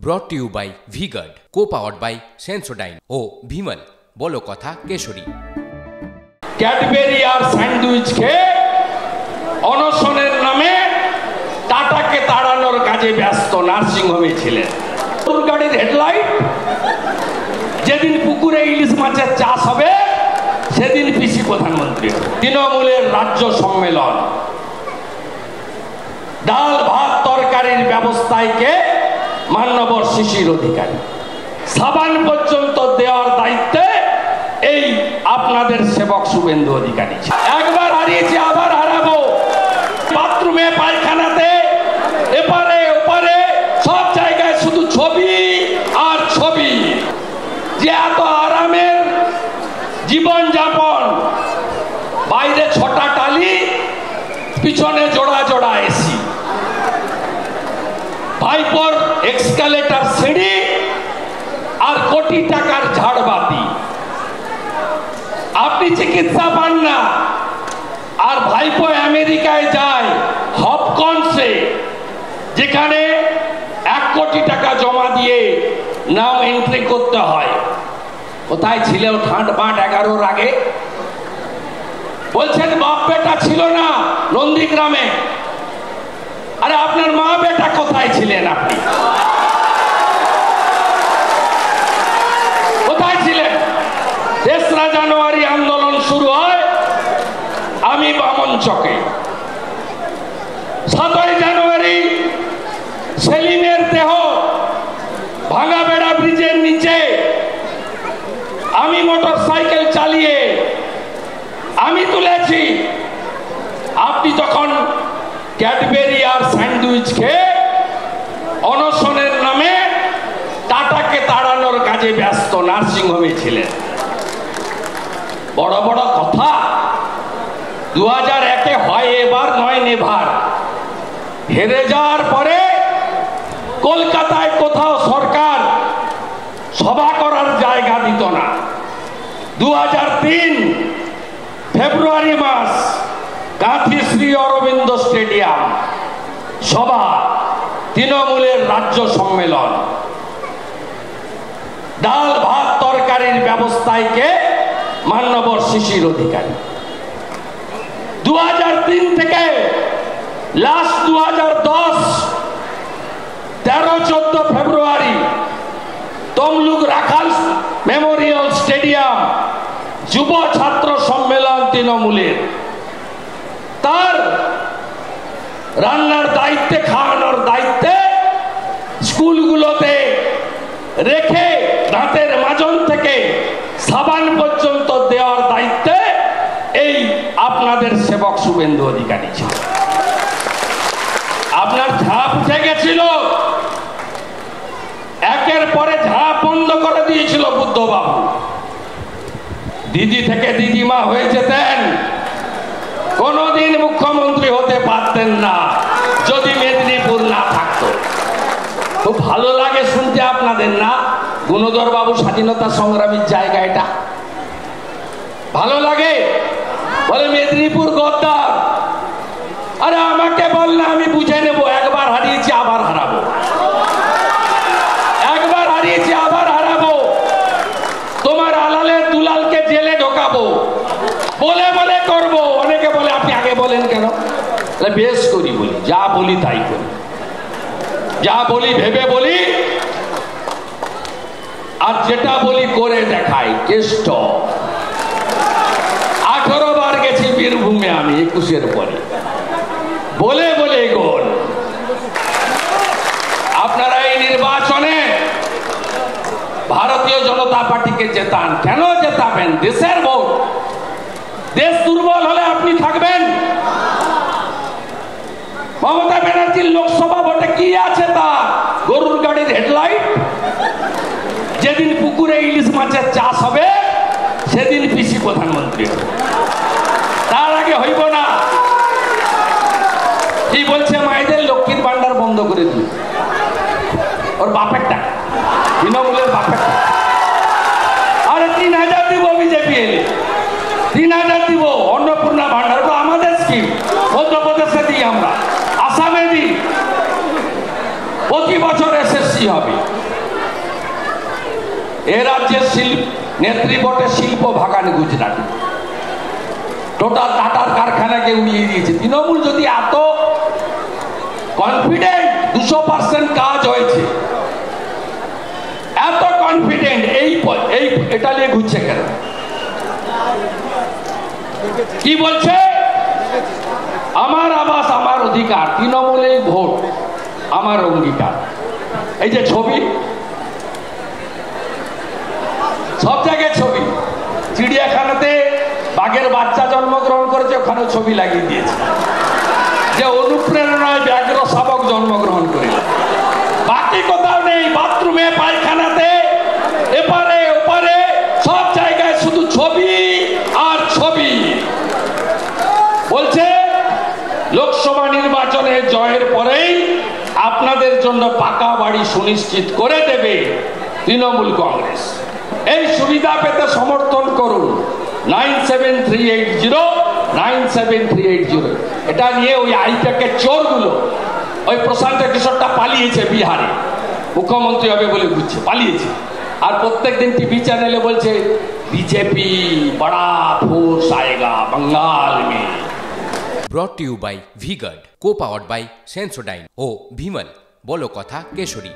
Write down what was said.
ব্রট to you by V Guard, co-powered by Sensodyne ও ভিমল বলো কথা কেশরী। ক্যাডবেরি আর স্যান্ডউইচ খেয়ে অনশনের নামে টাটাকে তাড়ানোর কাজে ব্যস্ত নার্সিংহোমে ছিলেন। গাড়ির হেডলাইট, যেদিন পুকুরে ইলিশ মাছের চাষ হবে সেদিন পিসি প্রধানমন্ত্রী। তৃণমূলের রাজ্য সম্মেলন, ডাল ভাত তরকারির ব্যবস্থায় কে? মান্যবর শিশির অধিকারী। সাবান পর্যন্ত দেওয়ার দায়িত্বে এই আপনাদের সেবক শুভেন্দু অধিকারী। একবার হারিয়েছি, আবার হারাবো। বাথরুমে পায়খানাতে এপারে ওপারে সব জায়গায় শুধু ছবি আর ছবি। যে এত আরামের জীবন যাপন, বাইরে 6টা টালি, পিছনে জোড়া জোড়া এসি, ভাইপোর এক্সকালেটার সিঁড়ি আর কোটি টাকার ঝাড়বাতি। আপনি চিকিৎসা পান না, আর ভাইপো আমেরিকায় যায় হপকনসে, যেখানে 1 কোটি টাকা জমা দিয়ে নাম এন্ট্রি করতে হয়। কোথায় ছিল ঠান্ড বাট 11-র আগে? বলছেন বাপ বেটা ছিল না নন্দীগ্রামে। আরে আপনার মা বেটা কোথায় ছিলেন? আপনি কোথায় ছিলেন? 3রা জানুয়ারি আন্দোলন শুরু হয়, আমি বামন চকে। 7ই জানুয়ারি সেলিমের দেহ ভাঙাবেড়া ব্রিজের নিচে আমি মোটর সাইকেল চালিয়ে আমি তুলেছি। আপনি যখন ক্যাডবেরি আর স্যান্ডউইচ খেয়ে অনশনের নামে টাটাকে তাড়ানোর কাজে ব্যস্ত নার্সিংহোমে ছিলেন। বড় বড় কথা। 2001-এ হয় এবার, নয় নেভার। হেরে যাওয়ার পরে কলকাতায় কোথাও সরকার সভা করার জায়গা দিত না। 2003 ফেব্রুয়ারি মাস, গান্ধী শ্রী অরবিন্দ স্টেডিয়াম সভা, তৃণমূলের রাজ্য সম্মেলন, ডাল ভাত তরকারির ব্যবস্থায় কে? মান্যবর শিশির অধিকারী। 2003 থেকে লাস্ট 2010 13-14 ফেব্রুয়ারি তমলুক রাখাল মেমোরিয়াল স্টেডিয়াম যুব ছাত্র সম্মেলন তৃণমূলের। তার রান্নার দায়িত্বে, খাওয়ানোর দায়িত্বে, স্কুলগুলোতে রেখে দাঁতের মাজন থেকে সাবান পর্যন্ত দেওয়ার দায়িত্বে এই আপনাদের সেবক শুভেন্দু অধিকারী ছিল। আপনার ঝাঁপ উঠে গেছিল, একের পরে ঝাঁপ বন্ধ করে দিয়েছিল বুদ্ধবাবু। দিদি থেকে দিদিমা হয়ে যেতেন, কোনদিন মুখ্যমন্ত্রী হতে পারতেন না যদি মেদিনীপুর না থাকতো। খুব ভালো লাগে শুনতে আপনাদের, না? গুণধর বাবু স্বাধীনতা সংগ্রামীর জায়গা এটা ভালো লাগে। বলে মেদিনীপুর গদ্দার। আরে আমাকে বল না, আমি বুঝে নেব। একবার হারিয়েছি, আবার হারাবো। একবার হারিয়েছি, আবার হারাবো। তোমার আলালের দুলালকে জেলে ঢোকাবো বলে বলে করবো। অনেকে বলে আপনি আগে বলেন কেন? বেশ করি, বলি, যা বলি তাই করি, যা বলি ভেবে বলি, আর যেটা বলি করে দেখাই। কেষ্ট 18 বার গেছি বীরভূমে আমি 21-এর পরে, বলে বলে গোল। আপনারা এই নির্বাচনে ভারতীয় জনতা পার্টিকে জেতান। কেন জেতাবেন? দেশের ভোট। দেশ দুর্বল হলে আপনি থাকবেন? মমতা ব্যানার্জির লোকসভা ভোটে কি আছে? তা গরুর গাড়ির হেডলাইট, যেদিন পুকুরে ইলিশ মাছের চাষ হবে সেদিন পিসি প্রধানমন্ত্রী হবে, তার আগে হইব না। কি বলছে? মায়েদের লক্ষ্মীর ভান্ডার বন্ধ করে দিল। ওর বাপের টাকা, তৃণমূলের বাপের টাকা। আরে 3000 দিব বিজেপি এলে, 3000 দিব। অন্নপূর্ণা ভান্ডার আমাদের স্কিম, মধ্যপ্রদেশে দিই আমরা, আসামে দিই। প্রতি বছর এসএসসি বেশি হবে। এ রাজ্যের নেত্রী বটে শিল্প ভাগান গুজরাট, টোটাল টাটার কারখানাকে উড়িয়ে দিয়েছে। তৃণমূল যদি এত কনফিডেন্ট 200% কাজ হয়েছে, এত কনফিডেন্ট, এটা নিয়ে ঘুরছে কেন? কি বলছে? আমার আবাস আমার অধিকার, তৃণমূলের ভোট আমার অঙ্গীকার। এই যে ছবি, সব জায়গায় ছবি, চিড়িয়াখানাতে বাঘের বাচ্চা জন্মগ্রহণ করেছে, ওখানেও ছবি লাগিয়ে দিয়েছে যে অনুপ্রেরণায় ব্যাঘ্র শাবক জন্মগ্রহণ করিল। বাকি কোথাও নেই, বাথরুমে পায়খানাতে এপারে ওপারে সব জায়গায় শুধু ছবি আর ছবি। বলছে লোকসভা নির্বাচনে জয়ের পরেই আপনাদের জন্য পাকা বাড়ি সুনিশ্চিত করে দেবে তৃণমূল কংগ্রেস। এই সুবিধা পেতে সমর্থন করুন 9738097380। এটা নিয়ে ওই আইপ্যাকের চোরগুলো, ওই প্রশান্ত কিশোরটা পালিয়েছে বিহারে, মুখ্যমন্ত্রী হবে বলে ঘুরছে, পালিয়েছে। আর প্রত্যেক দিন টিভি চ্যানেলে বলছে বিজেপি বড়া ফোর্স আয়েগা बंगाल में। Brought to you by V Guard, co powered by Sensodyne ও ভিমল, বলো কথা কেশরী।